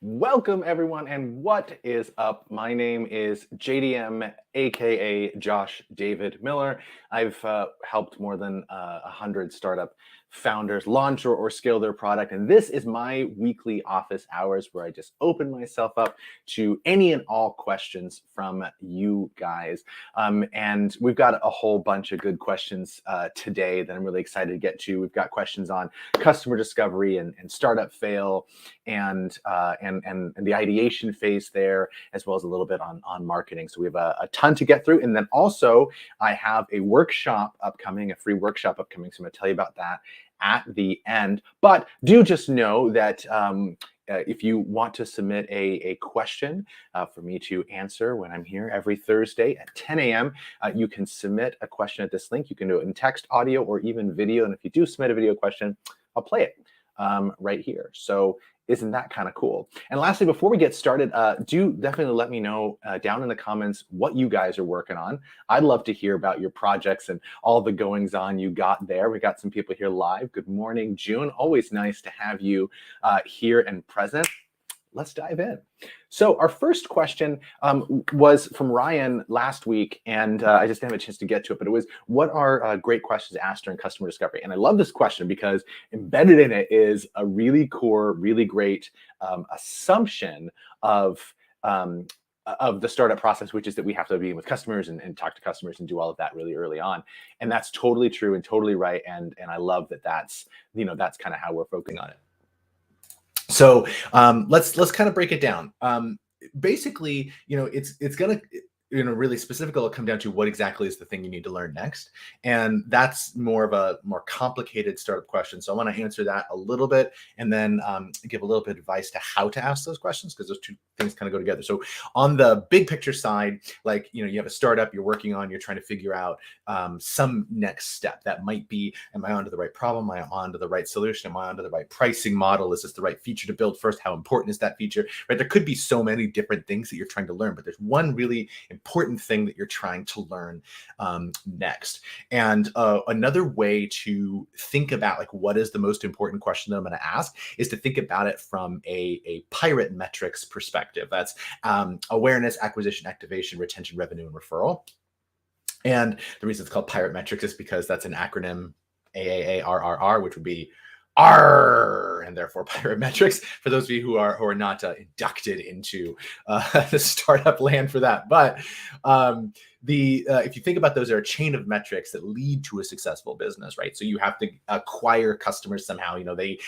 Welcome, everyone, and what is up? My name is JDM, aka Josh David Miller. I've helped more than 100 startup founders launch or scale their product, and this is my weekly office hours where I just open myself up to any and all questions from you guys. And we've got a whole bunch of good questions today that I'm really excited to get to. We've got questions on customer discovery and startup fail and the ideation phase there, as well as a little bit on marketing. So we have a ton to get through. And then also I have a workshop upcoming, a free workshop upcoming. So I'm going to tell you about that at the end. But do just know that if you want to submit a question for me to answer when I'm here every Thursday at 10 a.m., you can submit a question at this link. You can do it in text, audio, or even video. And if you do submit a video question, I'll play it right here. So isn't that kind of cool? And lastly, before we get started, do definitely let me know down in the comments what you guys are working on. I'd love to hear about your projects and all the goings on you got there. We got some people here live. Good morning, June. Always nice to have you here and present. Let's dive in. So our first question was from Ryan last week, and I just didn't have a chance to get to it, but it was, what are great questions asked during customer discovery? And I love this question because embedded in it is a really core, really great assumption of the startup process, which is that we have to be with customers and talk to customers and do all of that really early on. And that's totally true and totally right. And I love that that's kind of how we're focusing on it. So let's kind of break it down. Basically, it's gonna really specific. It'll come down to what exactly is the thing you need to learn next, and that's more of a more complicated startup question. So I want to answer that a little bit, and then give a little bit of advice to how to ask those questions, because those two things kind of go together. So on the big picture side, like you have a startup you're working on, you're trying to figure out some next step that might be, am I onto the right problem? Am I onto the right solution? Am I onto the right pricing model? Is this the right feature to build first? How important is that feature? Right? There could be so many different things that you're trying to learn, but there's one really important thing that you're trying to learn next. And another way to think about like what is the most important question that I'm going to ask is to think about it from a pirate metrics perspective. That's awareness, acquisition, activation, retention, revenue, and referral. And the reason it's called pirate metrics is because that's an acronym, AAARRR, which would be R, and therefore pirate metrics, for those of you who are not inducted into the startup land for that. But if you think about those, are a chain of metrics that lead to a successful business, right? So you have to acquire customers somehow. They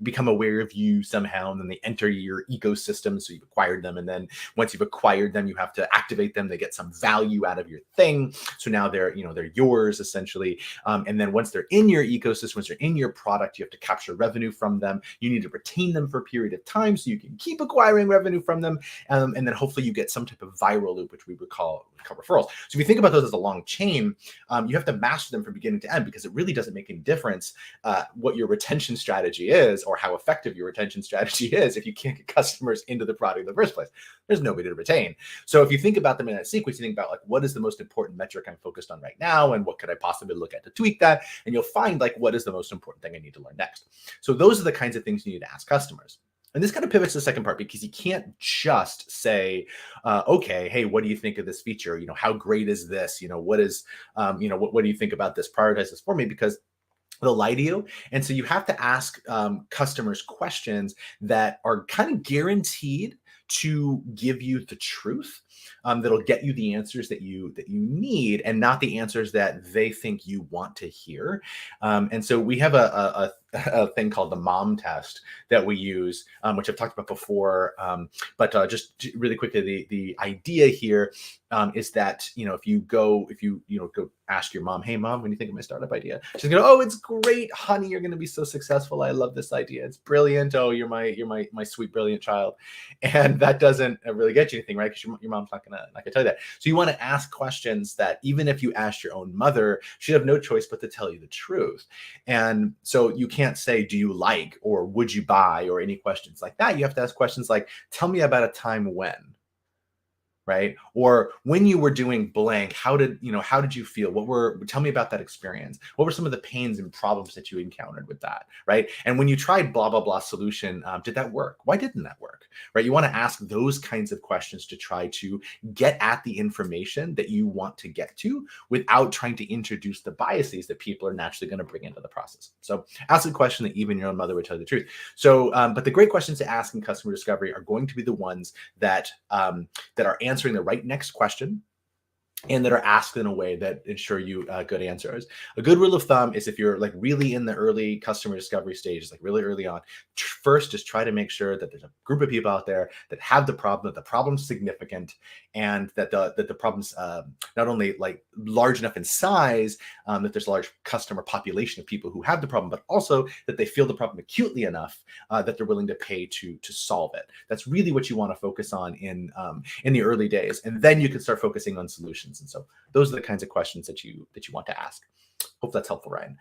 become aware of you somehow, and then they enter your ecosystem. So you've acquired them, and then once you've acquired them, you have to activate them. They get some value out of your thing. So now they're yours essentially. And then once they're in your ecosystem, once they're in your product, you have to capture revenue from them. You need to retain them for a period of time so you can keep acquiring revenue from them. And then hopefully you get some type of viral loop, which we would call referrals. So if you think about those as a long chain, you have to master them from beginning to end, because it really doesn't make any difference what your retention strategy is or how effective your retention strategy is if you can't get customers into the product in the first place. There's nobody to retain. So if you think about them in that sequence, you think about like, what is the most important metric I'm focused on right now, and what could I possibly look at to tweak that? And you'll find like, what is the most important thing I need to learn next? So those are the kinds of things you need to ask customers. And this kind of pivots to the second part, because you can't just say, okay, hey, what do you think of this feature? How great is this? What is, what do you think about this? Prioritize this for me, because they'll lie to you. And so you have to ask customers questions that are kind of guaranteed to give you the truth, that'll get you the answers that you need, and not the answers that they think you want to hear. And so we have a thing called the mom test that we use, which I've talked about before. But just really quickly, the idea here is that if you go ask your mom, hey mom, when you think of my startup idea, she's gonna go, oh, it's great, honey, you're gonna be so successful. I love this idea. It's brilliant. Oh, you're my sweet, brilliant child. And that doesn't really get you anything, right? Because your mom's not gonna tell you that. So you want to ask questions that even if you asked your own mother, she'd have no choice but to tell you the truth. And so you can't say, do you like, or would you buy, or any questions like that. You have to ask questions like, tell me about a time when. right? Or when you were doing blank, how did you feel? Tell me about that experience. What were some of the pains and problems that you encountered with that, right? And when you tried blah blah blah solution, did that work? Why didn't that work, right? You want to ask those kinds of questions to try to get at the information that you want to get to without trying to introduce the biases that people are naturally going to bring into the process. So ask a question that even your own mother would tell you the truth. So, but the great questions to ask in customer discovery are going to be the ones that that are answering the right next question and that are asked in a way that ensure you good answers. A good rule of thumb is if you're like really in the early customer discovery stages, like really early on, first just try to make sure that there's a group of people out there that have the problem, that the problem's significant, and that the problem's not only like large enough in size, that there's a large customer population of people who have the problem, but also that they feel the problem acutely enough that they're willing to pay to solve it. That's really what you want to focus on in the early days, and then you can start focusing on solutions. And so those are the kinds of questions that you want to ask. Hope that's helpful, Ryan.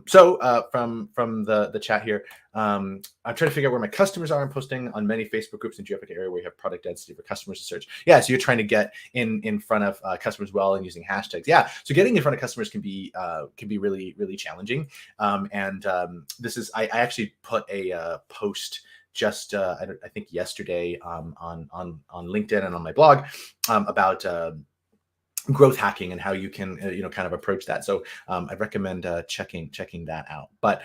So from the chat here, I'm trying to figure out where my customers are. I'm posting on many Facebook groups in geographic area where you have product density for customers to search. Yeah, so you're trying to get in front of customers well and using hashtags. Yeah, so getting in front of customers can be really, really challenging. This is I actually put a post just I think yesterday on LinkedIn and on my blog about growth hacking and how you can kind of approach that. So I recommend checking that out. But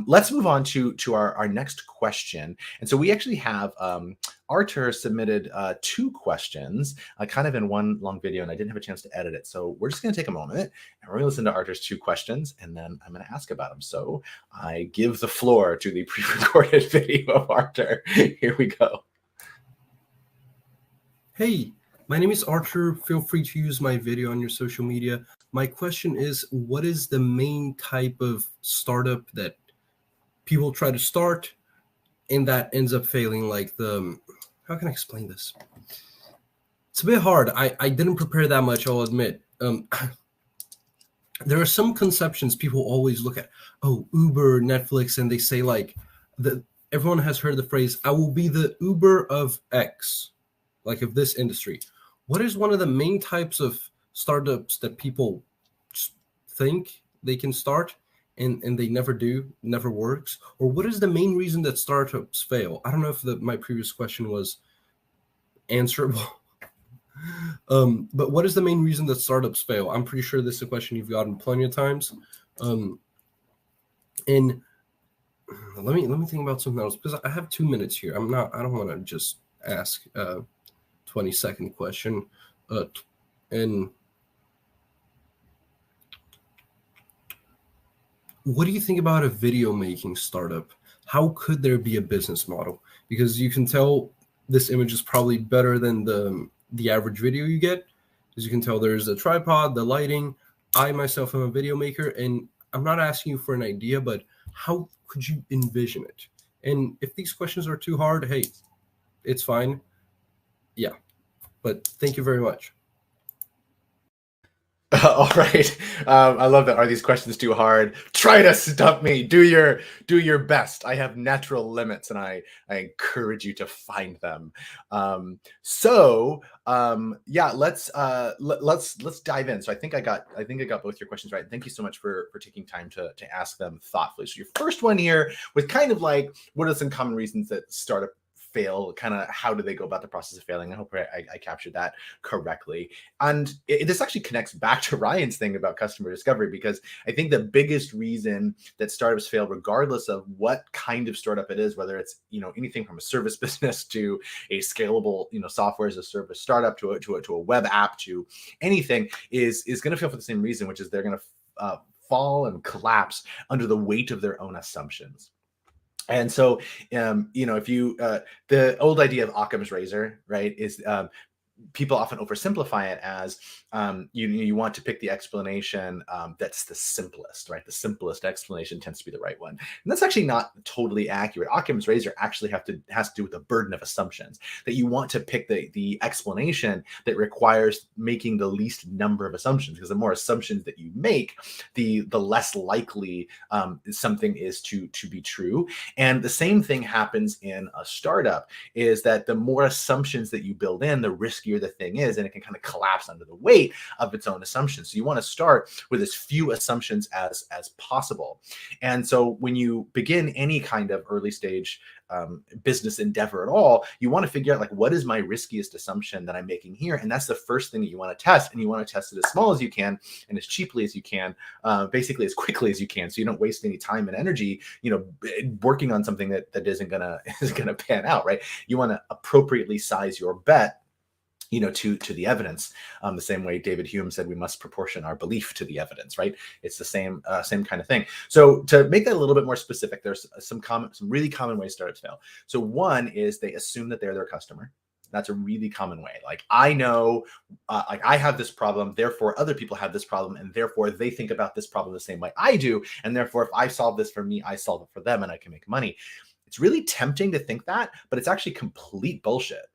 let's move on to our next question. And so we actually have Artur submitted 2 questions kind of in one long video, and I didn't have a chance to edit it. So we're just going to take a moment and we're going to listen to Artur's 2 questions, and then I'm going to ask about them. So I give the floor to the pre-recorded video of Artur. Here we go. Hey, my name is Artur. Feel free to use my video on your social media. My question is, what is the main type of startup that people try to start and that ends up failing? Like how can I explain this? It's a bit hard. I didn't prepare that much, I'll admit. There are some conceptions people always look at. Oh, Uber, Netflix, and they say like, everyone has heard the phrase, I will be the Uber of X, like of this industry. What is one of the main types of startups that people think they can start and they never do, never works? Or what is the main reason that startups fail? I don't know if my previous question was answerable. But what is the main reason that startups fail? I'm pretty sure this is a question you've gotten plenty of times. And let me think about something else, because I have 2 minutes here. I don't want to just ask 20-second question. And what do you think about a video making startup? How could there be a business model? Because you can tell this image is probably better than the average video you get. As you can tell, there's a tripod, the lighting. I myself am a video maker, and I'm not asking you for an idea, but how could you envision it? And if these questions are too hard, hey, it's fine. Yeah, but thank you very much. All right. I love that. Are these questions too hard? Try to stump me. Do your best. I have natural limits, and I encourage you to find them. Yeah, let's dive in. So I think I got both your questions right. Thank you so much for taking time to ask them thoughtfully. So your first one here was kind of like, what are some common reasons that startup fail? Kind of how do they go about the process of failing? I hope I captured that correctly. And this actually connects back to Ryan's thing about customer discovery, because I think the biggest reason that startups fail, regardless of what kind of startup it is, whether it's anything from a service business to a scalable software as a service startup to a web app to anything, is going to fail for the same reason, which is they're going to fall and collapse under the weight of their own assumptions. And so, if you, the old idea of Occam's razor, right, is people often oversimplify it as you want to pick the explanation that's the simplest, right? The simplest explanation tends to be the right one. And that's actually not totally accurate. Occam's razor actually has to do with the burden of assumptions, that you want to pick the explanation that requires making the least number of assumptions, because the more assumptions that you make, the less likely something is to be true. And the same thing happens in a startup, is that the more assumptions that you build in, the riskier chunkier the thing is, and it can kind of collapse under the weight of its own assumptions. So you want to start with as few assumptions as possible. And so when you begin any kind of early stage business endeavor at all, you want to figure out like, what is my riskiest assumption that I'm making here? And that's the first thing that you want to test. And you want to test it as small as you can and as cheaply as you can, basically as quickly as you can, so you don't waste any time and energy, working on something that isn't gonna pan out, right? You want to appropriately size your bet, to the evidence. The same way David Hume said we must proportion our belief to the evidence, right? It's the same kind of thing. So to make that a little bit more specific, there's some really common ways startups fail. So one is they assume that they're their customer. That's a really common way. Like, I know, like, I have this problem, therefore other people have this problem, and therefore they think about this problem the same way I do, and therefore if I solve this for me, I solve it for them, and I can make money. It's really tempting to think that, but it's actually complete bullshit.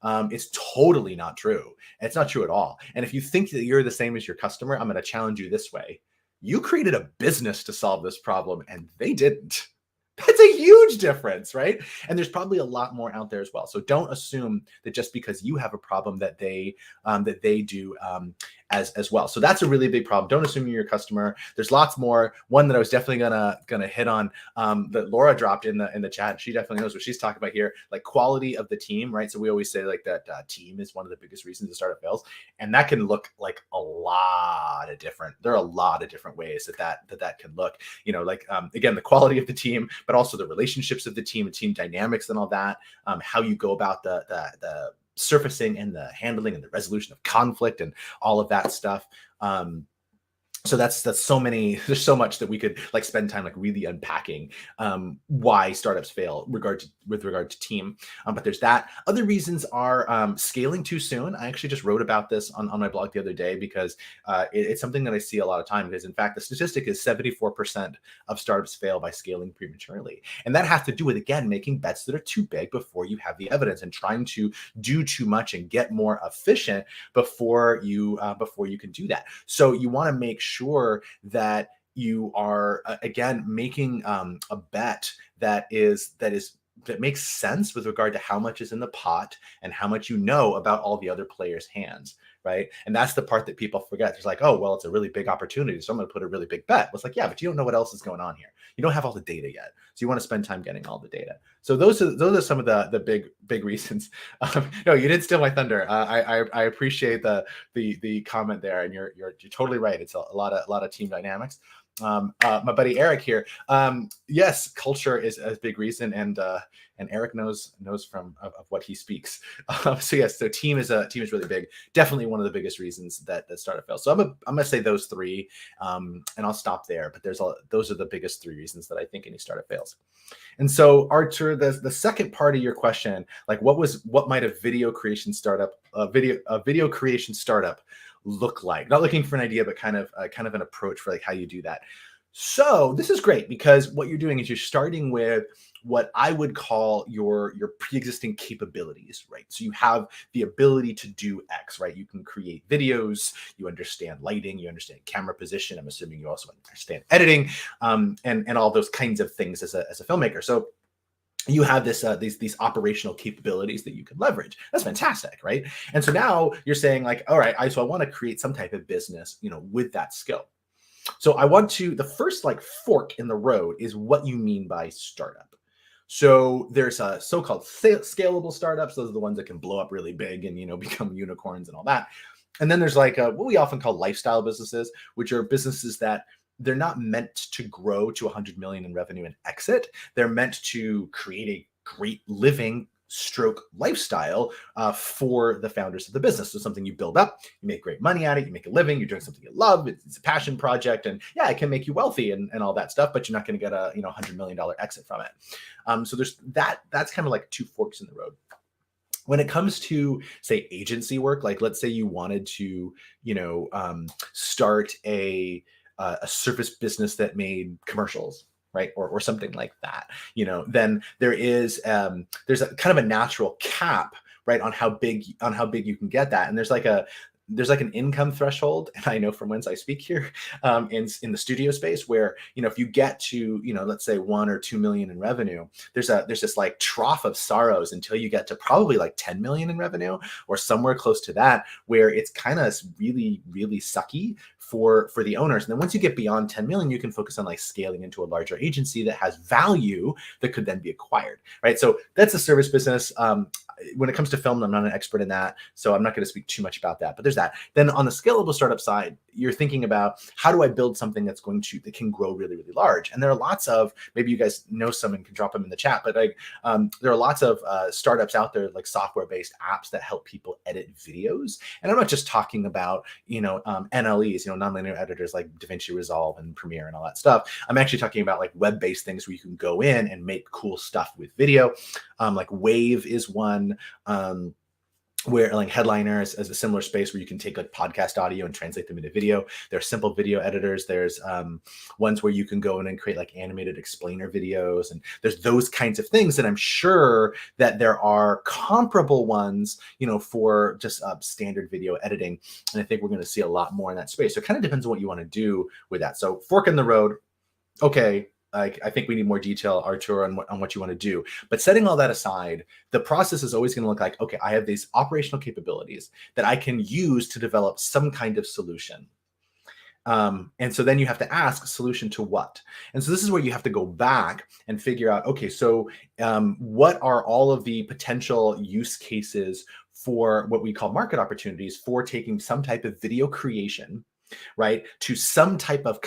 It's totally not true. It's not true at all. And if you think that you're the same as your customer, I'm going to challenge you this way. You created a business to solve this problem, and they didn't. That's a huge difference, right? And there's probably a lot more out there as well. So don't assume that just because you have a problem that they do as well. So that's a really big problem. Don't assume you're your customer. There's lots more. One that I was definitely gonna hit on, that Laura dropped in the chat. She definitely knows what she's talking about here, like quality of the team, right? So we always say like that team is one of the biggest reasons a startup fails, and that can look like a lot of different. There are a lot of different ways that can look. Again, the quality of the team, but also the relationships of the team and team dynamics and all that. How you go about the surfacing and the handling and the resolution of conflict and all of that stuff. So that's so many. There's so much that we could like spend time like really unpacking why startups fail with regard to team. But there's that. Other reasons are scaling too soon. I actually just wrote about this on my blog the other day because it's something that I see a lot of time. Because in fact, the statistic is 74% of startups fail by scaling prematurely, and that has to do with, again, making bets that are too big before you have the evidence and trying to do too much and get more efficient before you can do that. So you want to make sure that you are again making a bet that makes sense with regard to how much is in the pot and how much about all the other players' hands, right? And that's the part that people forget. It's like, oh, well, it's a really big opportunity, so I'm going to put a really big bet. Well, it's like, yeah, but you don't know what else is going on here. You don't have all the data yet, so you want to spend time getting all the data. So those are some of the big reasons. No, you didn't steal my thunder. I appreciate the comment there, and you're totally right. It's a lot of team dynamics. My buddy Eric here. Yes, culture is a big reason, and Eric knows from of what he speaks. So yes, so team is really big. Definitely one of the biggest reasons that startup fails. So I'm gonna say those three, and I'll stop there. But those are the biggest three reasons that I think any startup fails. And so, Artur, the second part of your question, like what might a video creation startup look like? Not looking for an idea, but kind of an approach for like how you do that. So this is great because what you're doing is you're starting with what I would call your pre-existing capabilities, right? So you have the ability to do X, right? You can create videos, you understand lighting, you understand camera position. I'm assuming you also understand editing, and all those kinds of things as a filmmaker. So you have these operational capabilities that you can leverage. That's fantastic, right? And so now you're saying like, all right, so I want to create some type of business, with that skill. So the first like fork in the road is what you mean by startup. So there's a so-called scalable startups. Those are the ones that can blow up really big and, become unicorns and all that. And then there's like what we often call lifestyle businesses, which are businesses that they're not meant to grow to 100 million in revenue and exit. They're meant to create a great living stroke lifestyle for the founders of the business. So something you build up, you make great money at it, you make a living, you're doing something you love, it's a passion project, and yeah, it can make you wealthy and all that stuff, but you're not going to get a $100 million exit from it. So there's that's kind of like two forks in the road. When it comes to, say, agency work, like let's say you wanted to, start a service business that made commercials, right, or something like that, then there's a kind of a natural cap, right, on how big you can get that, and there's like there's like an income threshold, and I know from whence I speak here, in the studio space, where if you get to let's say 1 or 2 million in revenue, there's this like trough of sorrows until you get to probably like 10 million in revenue or somewhere close to that, where it's kind of really, really sucky for the owners. And then once you get beyond 10 million, you can focus on like scaling into a larger agency that has value that could then be acquired, right? So that's a service business. When it comes to film, I'm not an expert in that, so I'm not going to speak too much about that, but there's that. Then on the scalable startup side, you're thinking about, how do I build something that can grow really, really large? And there are lots of, maybe you guys know some and can drop them in the chat, but like there are lots of startups out there, like software-based apps that help people edit videos. And I'm not just talking about NLEs, nonlinear editors like DaVinci Resolve and Premiere and all that stuff. I'm actually talking about like web-based things where you can go in and make cool stuff with video. Like Wave is one. Where like Headliner is a similar space where you can take like podcast audio and translate them into video. There are simple video editors. There's ones where you can go in and create like animated explainer videos, and there's those kinds of things. And I'm sure that there are comparable ones, for just standard video editing. And I think we're going to see a lot more in that space. So it kind of depends on what you want to do with that. So fork in the road. Okay. I think we need more detail, Artur, on what you want to do. But setting all that aside, the process is always going to look like, okay, I have these operational capabilities that I can use to develop some kind of solution. And so then you have to ask, solution to what? And so this is where you have to go back and figure out, okay, so what are all of the potential use cases for what we call market opportunities for taking some type of video creation, right, to some type of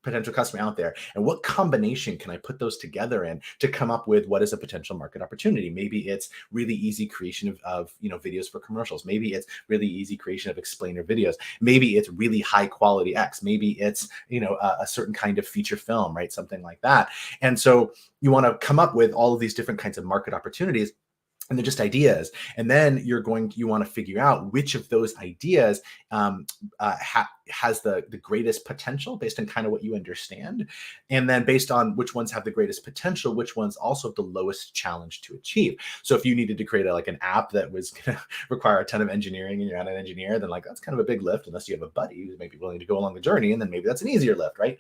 potential customer out there, and what combination can I put those together in to come up with what is a potential market opportunity? Maybe it's really easy creation of videos for commercials. Maybe it's really easy creation of explainer videos. Maybe it's really high quality X. Maybe it's a certain kind of feature film, right? Something like that. And so you want to come up with all of these different kinds of market opportunities. And they're just ideas. And then you want to figure out which of those ideas has the greatest potential based on kind of what you understand. And then based on which ones have the greatest potential, which ones also have the lowest challenge to achieve. So if you needed to create an app that was going to require a ton of engineering and you're not an engineer, then that's kind of a big lift, unless you have a buddy who's maybe willing to go along the journey. And then maybe that's an easier lift, right?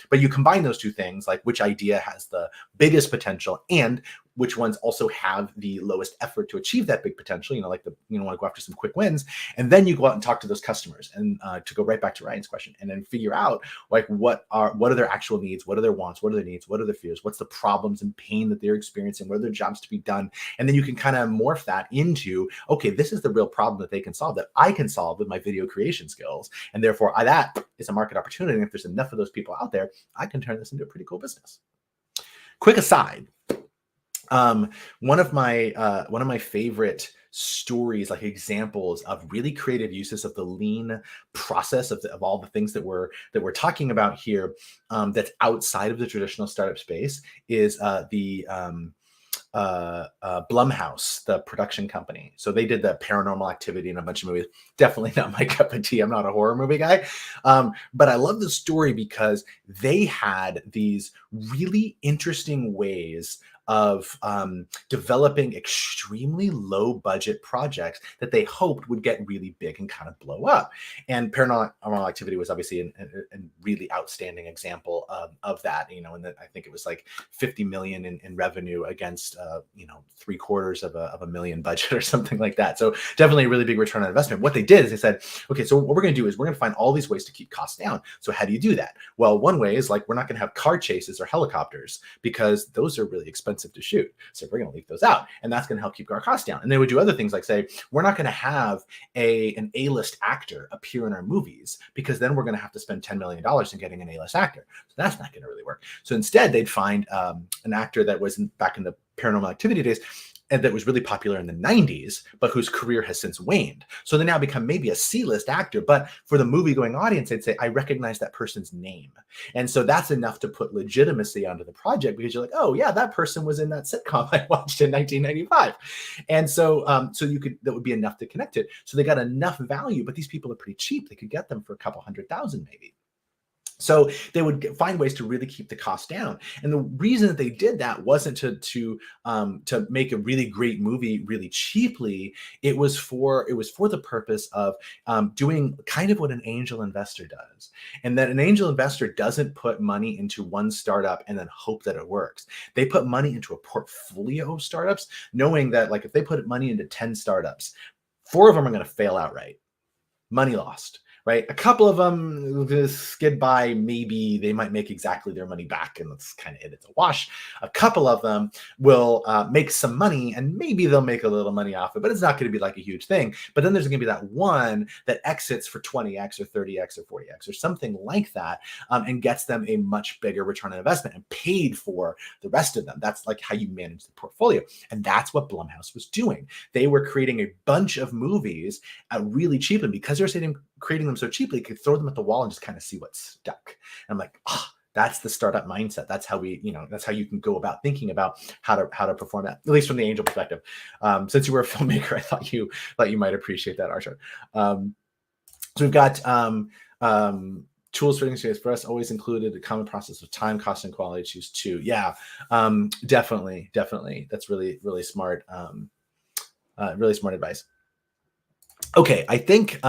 But you combine those two things, like which idea has the biggest potential and which ones also have the lowest effort to achieve that big potential, want to go after some quick wins. And then you go out and talk to those customers, and to go right back to Ryan's question, and then figure out what are their actual needs, what are their wants, what are their needs, what are their fears, what's the problems and pain that they're experiencing, what are their jobs to be done. And then you can kind of morph that into, okay, this is the real problem that they can solve, that I can solve with my video creation skills. And therefore that is a market opportunity. And if there's enough of those people out there, I can turn this into a pretty cool business. Quick aside. One of my favorite stories, like examples of really creative uses of the lean process of all the things that we're talking about here, that's outside of the traditional startup space, is the Blumhouse, the production company. So they did the Paranormal Activity and a bunch of movies. Definitely not my cup of tea. I'm not a horror movie guy. But I love the story because they had these really interesting ways of developing extremely low budget projects that they hoped would get really big and kind of blow up. And Paranormal Activity was obviously a really outstanding example of that, and that I think it was like 50 million in revenue against 3/4 of a million budget or something like that. So definitely a really big return on investment. What they did is they said, okay, so what we're going to do is we're going to find all these ways to keep costs down. So how do you do that? Well, one way is we're not going to have car chases or helicopters, because those are really expensive to shoot. So we're going to leave those out, and that's going to help keep our costs down. And they would do other things like say, we're not going to have an A-list actor appear in our movies, because then we're going to have to spend $10 million in getting an A-list actor. So that's not going to really work. So instead, they'd find an actor that was back in the Paranormal Activity days, and that was really popular in the 90s, but whose career has since waned. So they now become maybe a C-list actor, but for the movie-going audience, they'd say, I recognize that person's name. And so that's enough to put legitimacy onto the project, because you're like, oh yeah, that person was in that sitcom I watched in 1995. And so that would be enough to connect it. So they got enough value, but these people are pretty cheap. They could get them for a couple $100,000 maybe. So they would find ways to really keep the cost down. And the reason that they did that wasn't to make a really great movie really cheaply. It was for the purpose of doing kind of what an angel investor does, and that an angel investor doesn't put money into one startup and then hope that it works. They put money into a portfolio of startups, knowing that like if they put money into 10 startups, 4 of them are going to fail outright, money lost, right? A couple of them just skid by, maybe they might make exactly their money back, and that's kind of it. It's a wash. A couple of them will make some money, and maybe they'll make a little money off it, but it's not going to be like a huge thing. But then there's going to be that one that exits for 20x or 30x or 40x or something like that, and gets them a much bigger return on investment and paid for the rest of them. That's like how you manage the portfolio. And that's what Blumhouse was doing. They were creating a bunch of movies really cheaply, because they're creating them so cheaply, you could throw them at the wall and just kind of see what stuck. And I'm like, that's the startup mindset. That's how that's how you can go about thinking about how to perform that, at least from the angel perspective. Since you were a filmmaker, I thought you might appreciate that, Artur. So we've got tools for things for us always included a common process of time, cost, and quality. Choose 2. Yeah, definitely. That's really, really smart. Really smart advice. Okay, I think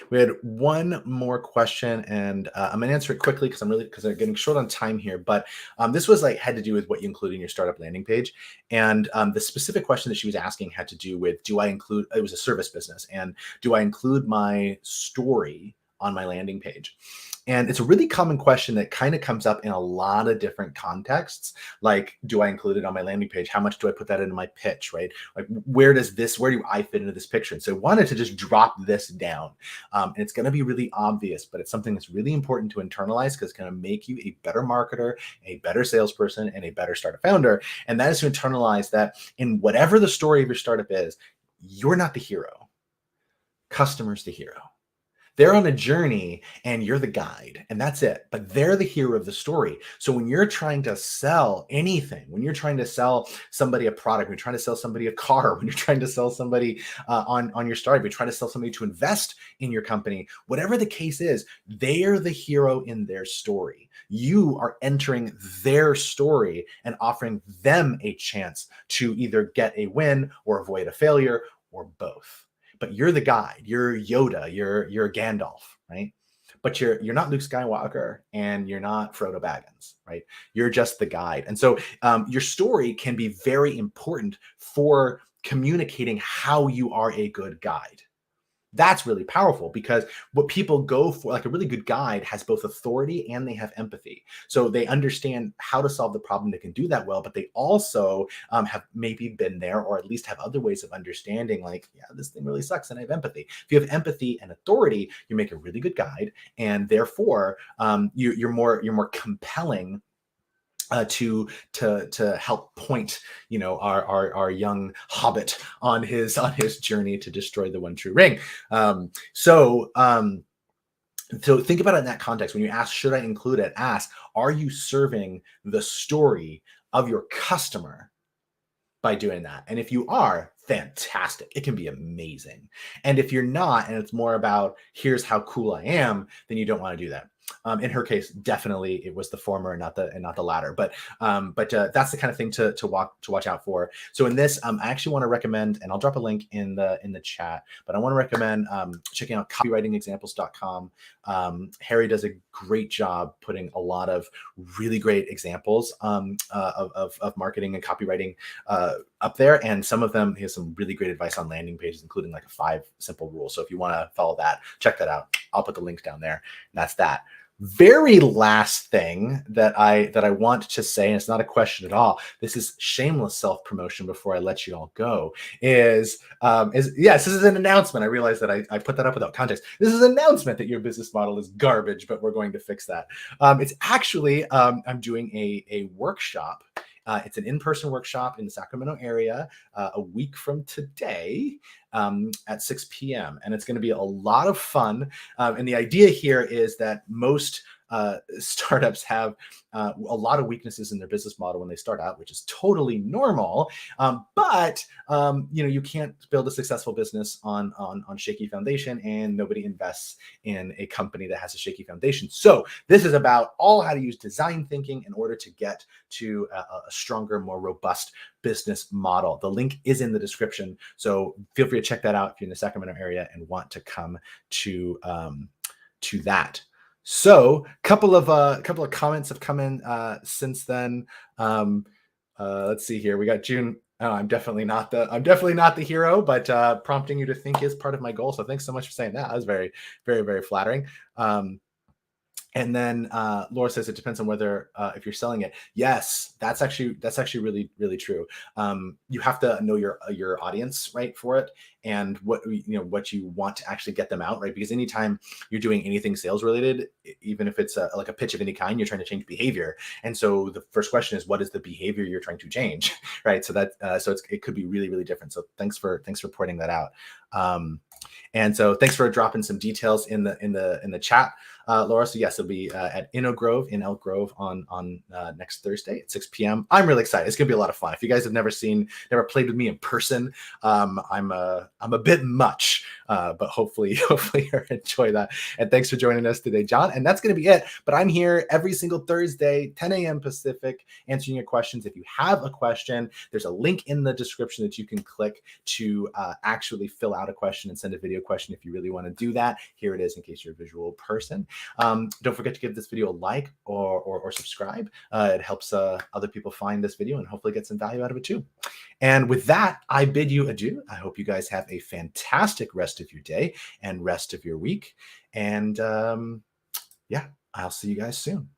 we had one more question, and I'm gonna answer it quickly because I'm getting short on time here. But this was had to do with what you include in your startup landing page, and the specific question that she was asking had to do with, do I include? It was a service business, and do I include my story on my landing page? And it's a really common question that kind of comes up in a lot of different contexts. Like, do I include it on my landing page? How much do I put that into my pitch, right? Like, where do I fit into this picture? And so I wanted to just drop this down. And it's going to be really obvious, but it's something that's really important to internalize, because it's going to make you a better marketer, a better salesperson, and a better startup founder. And that is to internalize that in whatever the story of your startup is, you're not the hero. Customer's the hero. They're on a journey and you're the guide, and that's it. But they're the hero of the story. So when you're trying to sell anything, when you're trying to sell somebody a product, when you're trying to sell somebody a car, when you're trying to sell somebody on your startup, you're trying to sell somebody to invest in your company, whatever the case is, they're the hero in their story. You are entering their story and offering them a chance to either get a win or avoid a failure, or both. But you're the guide, you're Yoda, you're Gandalf, right? But you're not Luke Skywalker, and you're not Frodo Baggins, right? You're just the guide. And so your story can be very important for communicating how you are a good guide. That's really powerful, because what people go for, like a really good guide, has both authority and they have empathy. So they understand how to solve the problem. They can do that well, but they also have maybe been there, or at least have other ways of understanding, like, yeah, this thing really sucks, and I have empathy. If you have empathy and authority, you make a really good guide, and therefore you're more compelling to help point, our young hobbit on his journey to destroy the one true ring. So think about it in that context. When you ask, should I include it? Ask, are you serving the story of your customer by doing that? And if you are, fantastic. It can be amazing. And if you're not, and it's more about, here's how cool I am, then you don't want to do that. In her case, definitely it was the former and not the latter. But that's the kind of thing to watch out for. So in this, I actually want to recommend, and I'll drop a link in the chat, but I want to recommend checking out copywritingexamples.com. Harry does a great job putting a lot of really great examples of marketing and copywriting up there, and some of them, he has some really great advice on landing pages, including like a 5 simple rules. So if you want to follow that, check that out. I'll put the links down there. And that's that. Very last thing that I want to say, and it's not a question at all, this is shameless self-promotion before I let you all go, is yes, this is an announcement. I realize that I put that up without context. This is an announcement that your business model is garbage, but we're going to fix that. It's actually, I'm doing a workshop. It's an in-person workshop in the Sacramento area a week from today. at 6 p.m. And it's going to be a lot of fun. And the idea here is that most startups have a lot of weaknesses in their business model when they start out, which is totally normal. But you can't build a successful business on shaky foundation, and nobody invests in a company that has a shaky foundation. So this is about all how to use design thinking in order to get to a stronger, more robust business model. The link is in the description, so feel free to check that out if you're in the Sacramento area and want to come to that. So couple of comments have come in since then. Let's see here. We got June. Oh, I'm definitely not the hero, but prompting you to think is part of my goal. So thanks so much for saying that. That was very, very, very flattering. And then Laura says it depends on whether if you're selling it. Yes, that's actually really, really true. You have to know your audience, right, for it, and what you want to actually get them out, right? Because anytime you're doing anything sales related, even if it's like a pitch of any kind, you're trying to change behavior. And so the first question is, what is the behavior you're trying to change, right? So that it could be really, really different. So thanks for pointing that out. And so thanks for dropping some details in the chat, Laura. So yes, it'll be at Elk Grove on next Thursday at 6 p.m. I'm really excited. It's gonna be a lot of fun. If you guys have never played with me in person, I'm a bit much, but hopefully you'll enjoy that. And thanks for joining us today, John. And that's gonna be it. But I'm here every single Thursday, 10 a.m. Pacific, answering your questions. If you have a question, there's a link in the description that you can click to actually fill out a question and send a video question if you really want to do that. Here it is in case you're a visual person. Don't forget to give this video a like or subscribe. It helps other people find this video and hopefully get some value out of it too. And with that, I bid you adieu. I hope you guys have a fantastic rest of your day and rest of your week. And yeah, I'll see you guys soon.